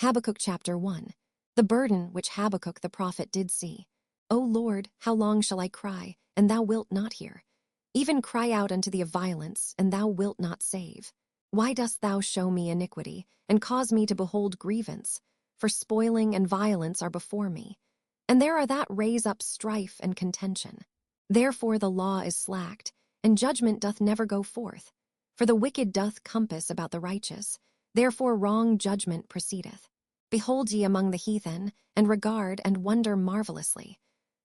Habakkuk chapter 1. The burden which Habakkuk the prophet did see. O Lord, how long shall I cry, and thou wilt not hear? Even cry out unto thee of violence, and thou wilt not save. Why dost thou show me iniquity, and cause me to behold grievance? For spoiling and violence are before me, and there are that raise up strife and contention. Therefore the law is slacked, and judgment doth never go forth. For the wicked doth compass about the righteous, therefore wrong judgment proceedeth. Behold ye among the heathen, and regard and wonder marvelously.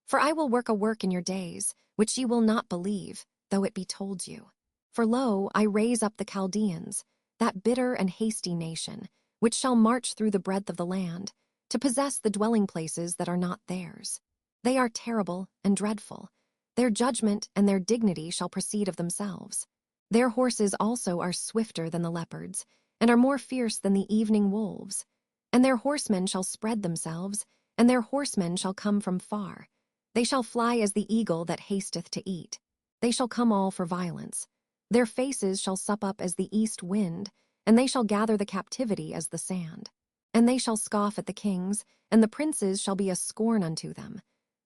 For I will work a work in your days, which ye will not believe, though it be told you. For lo, I raise up the Chaldeans, that bitter and hasty nation, which shall march through the breadth of the land, to possess the dwelling places that are not theirs. They are terrible and dreadful. Their judgment and their dignity shall proceed of themselves. Their horses also are swifter than the leopards, and are more fierce than the evening wolves. And their horsemen shall spread themselves, and their horsemen shall come from far. They shall fly as the eagle that hasteth to eat. They shall come all for violence. Their faces shall sup up as the east wind, and they shall gather the captivity as the sand. And they shall scoff at the kings, and the princes shall be a scorn unto them.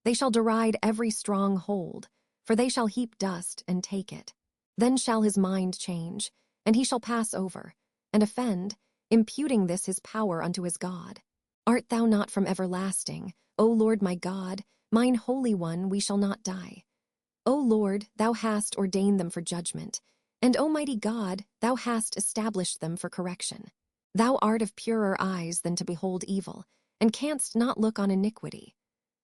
They shall deride every strong hold, for they shall heap dust and take it. Then shall his mind change, and he shall pass over, and offend, imputing this his power unto his God. Art thou not from everlasting, O Lord my God, mine Holy One, we shall not die. O Lord, thou hast ordained them for judgment, and O mighty God, thou hast established them for correction. Thou art of purer eyes than to behold evil, and canst not look on iniquity.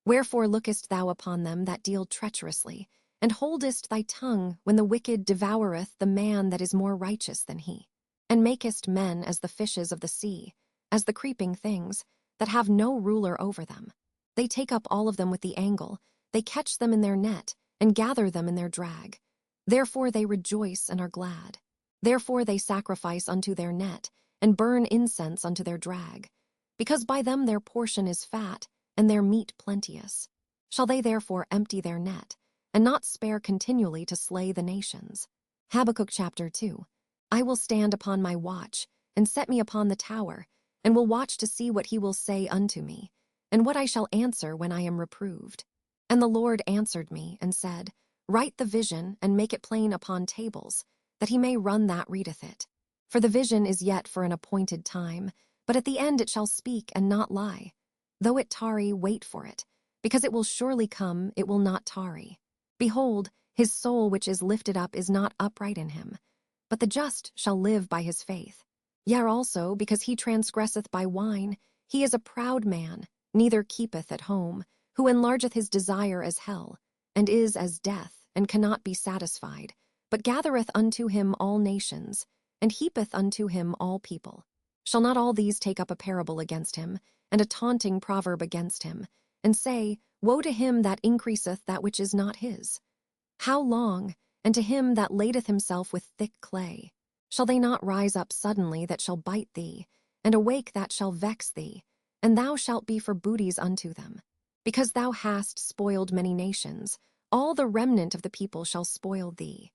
Wherefore lookest thou upon them that deal treacherously, and holdest thy tongue when the wicked devoureth the man that is more righteous than he? And makest men as the fishes of the sea, as the creeping things, that have no ruler over them. They take up all of them with the angle, they catch them in their net, and gather them in their drag. Therefore they rejoice and are glad. Therefore they sacrifice unto their net, and burn incense unto their drag. Because by them their portion is fat, and their meat plenteous. Shall they therefore empty their net, and not spare continually to slay the nations? Habakkuk chapter 2. I will stand upon my watch, and set me upon the tower, and will watch to see what he will say unto me, and what I shall answer when I am reproved. And the Lord answered me, and said, Write the vision, and make it plain upon tables, that he may run that readeth it. For the vision is yet for an appointed time, but at the end it shall speak and not lie. Though it tarry, wait for it, because it will surely come, it will not tarry. Behold, his soul which is lifted up is not upright in him, but the just shall live by his faith. Yea also, because he transgresseth by wine, he is a proud man, neither keepeth at home, who enlargeth his desire as hell, and is as death, and cannot be satisfied, but gathereth unto him all nations, and heapeth unto him all people. Shall not all these take up a parable against him, and a taunting proverb against him, and say, Woe to him that increaseth that which is not his? How long, and to him that ladeth himself with thick clay? Shall they not rise up suddenly that shall bite thee, and awake that shall vex thee, and thou shalt be for booties unto them? Because thou hast spoiled many nations, all the remnant of the people shall spoil thee.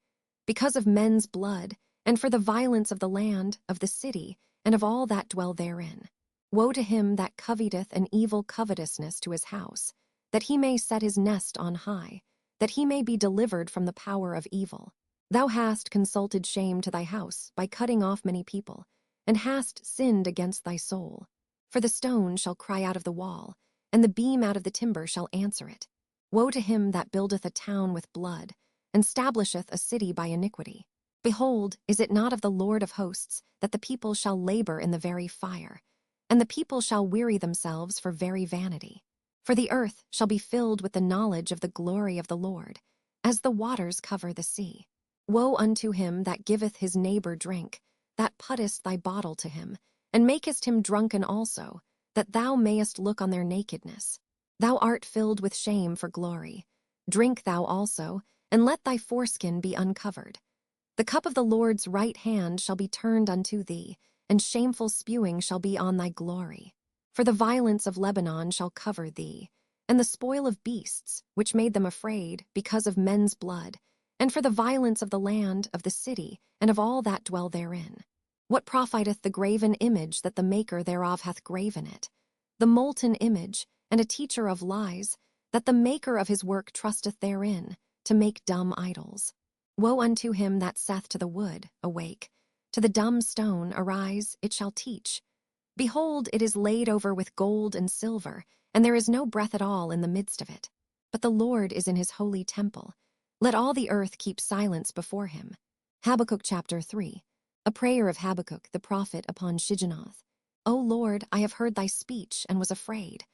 Because of men's blood, and for the violence of the land, of the city, and of all that dwell therein. Woe to him that coveteth an evil covetousness to his house, that he may set his nest on high, that he may be delivered from the power of evil. Thou hast consulted shame to thy house by cutting off many people, and hast sinned against thy soul. For the stone shall cry out of the wall, and the beam out of the timber shall answer it. Woe to him that buildeth a town with blood, and stablisheth a city by iniquity. Behold, is it not of the Lord of hosts that the people shall labor in the very fire, and the people shall weary themselves for very vanity? For the earth shall be filled with the knowledge of the glory of the Lord, as the waters cover the sea. Woe unto him that giveth his neighbor drink, that puttest thy bottle to him, and makest him drunken also, that thou mayest look on their nakedness. Thou art filled with shame for glory. Drink thou also, and let thy foreskin be uncovered. The cup of the Lord's right hand shall be turned unto thee, and shameful spewing shall be on thy glory. For the violence of Lebanon shall cover thee, and the spoil of beasts, which made them afraid, because of men's blood, and for the violence of the land, of the city, and of all that dwell therein. What profiteth the graven image that the maker thereof hath graven it? The molten image, and a teacher of lies, that the maker of his work trusteth therein, to make dumb idols. Woe unto him that saith to the wood, Awake; to the dumb stone, Arise, it shall teach. Behold, it is laid over with gold and silver, and there is no breath at all in the midst of it. But the Lord is in his holy temple. Let all the earth keep silence before him. Habakkuk chapter 3. A prayer of Habakkuk the prophet upon Shigionoth. O Lord, I have heard thy speech and was afraid.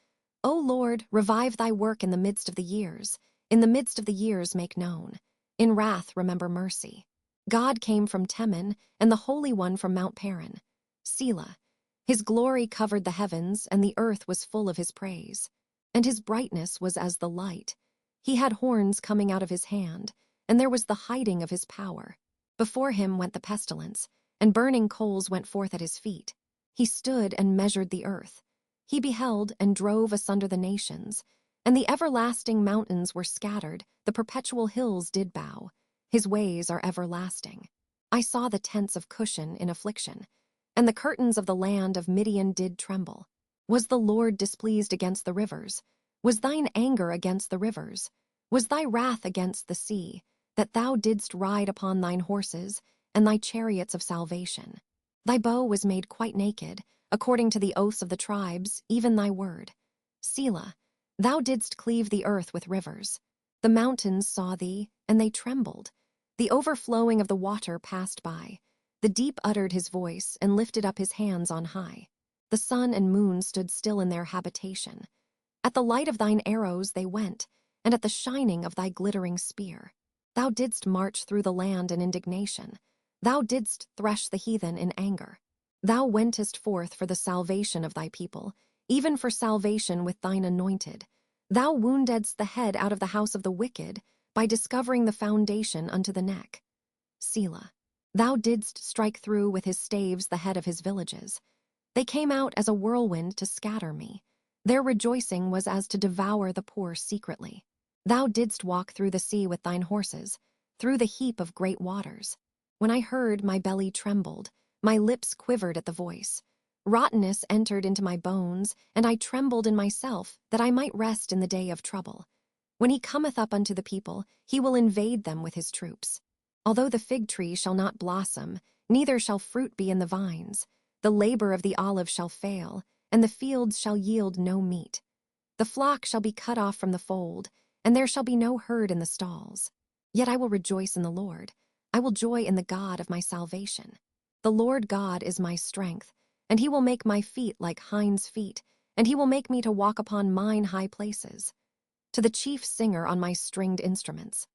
O Lord, revive thy work in the midst of the years. In the midst of the years make known. In wrath remember mercy. God came from Teman, and the Holy One from Mount Paran. Selah. His glory covered the heavens, and the earth was full of his praise. And his brightness was as the light. He had horns coming out of his hand, and there was the hiding of his power. Before him went the pestilence, and burning coals went forth at his feet. He stood and measured the earth. He beheld and drove asunder the nations. And the everlasting mountains were scattered, the perpetual hills did bow. His ways are everlasting. I saw the tents of Cushan in affliction, and the curtains of the land of Midian did tremble. Was the Lord displeased against the rivers? Was thine anger against the rivers? Was thy wrath against the sea, that thou didst ride upon thine horses, and thy chariots of salvation? Thy bow was made quite naked, according to the oaths of the tribes, even thy word. Selah. Thou didst cleave the earth with rivers. The mountains saw thee, and they trembled. The overflowing of the water passed by. The deep uttered his voice, and lifted up his hands on high. The sun and moon stood still in their habitation. At the light of thine arrows they went, and at the shining of thy glittering spear. Thou didst march through the land in indignation. Thou didst thresh the heathen in anger. Thou wentest forth for the salvation of thy people, even for salvation with thine anointed. Thou woundedst the head out of the house of the wicked, by discovering the foundation unto the neck. Selah. Thou didst strike through with his staves the head of his villages. They came out as a whirlwind to scatter me. Their rejoicing was as to devour the poor secretly. Thou didst walk through the sea with thine horses, through the heap of great waters. When I heard, my belly trembled, my lips quivered at the voice. Rottenness entered into my bones, and I trembled in myself, that I might rest in the day of trouble. When he cometh up unto the people, he will invade them with his troops. Although the fig tree shall not blossom, neither shall fruit be in the vines, the labor of the olive shall fail, and the fields shall yield no meat. The flock shall be cut off from the fold, and there shall be no herd in the stalls. Yet I will rejoice in the Lord. I will joy in the God of my salvation. The Lord God is my strength, and he will make my feet like hinds' feet, and he will make me to walk upon mine high places. To the chief singer on my stringed instruments,